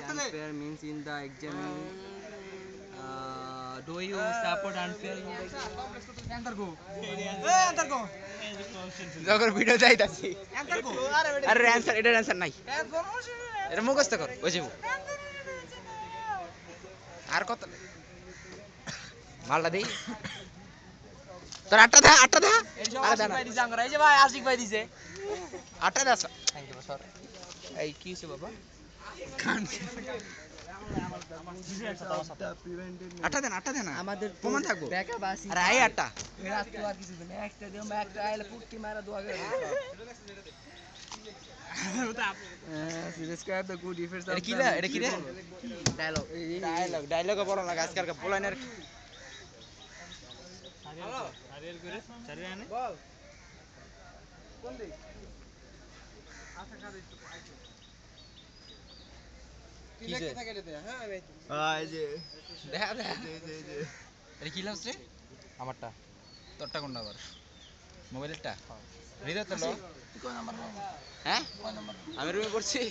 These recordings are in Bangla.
Unfair means in the examining. Do you support unfair? যখন ভিডিও যাইতাছি আরে অ্যানসার এটার অ্যানসার নাই এটা মুখস্থ কর বুঝিবো আর কত মালটা দেই তোর আটটা দা আরে দা ভাই দিছে আঙ্গরা এই যে ভাই আশিক ভাই দিছে আটটা দা থ্যাংক ইউ স্যার এই কি হইছে বাবা খান আটটা দেন আমাদের প্রমাণ থাকবো আরে আই আটটা রাত তো আর কিছু দিন একটা দিও একটা আইলে পুটকি মারা দোয়া করে describe the good effects of এটা কি রে ডায়লগ বলো না আজকাল পোলাইনের হ্যালো আরিয়াল করে চারি আনে বল কোন দিক আচ্ছা কারে একটু কি দেখতে থাকে এটা হ্যাঁ এই যে দেখা এটা কি লাভ রে আমারটা তোরটা কোনটা আবার মোবাইলটা হৃদয় তো লো তুই কোন নাম্বার হ্যাঁ কোন নাম্বার আমি রুমে পড়ছি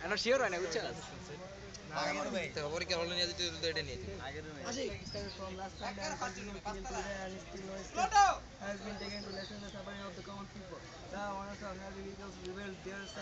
এনা শিওর হয় না বুঝছ আগে ভাই তো খবর কি হল নিয়ে দিতে তো এটা নিয়ে আগে রুমে আসি from last time and continue killing to the and still no step has been taken to lessen the suffering of the common people the owners of heavy vehicles revealed their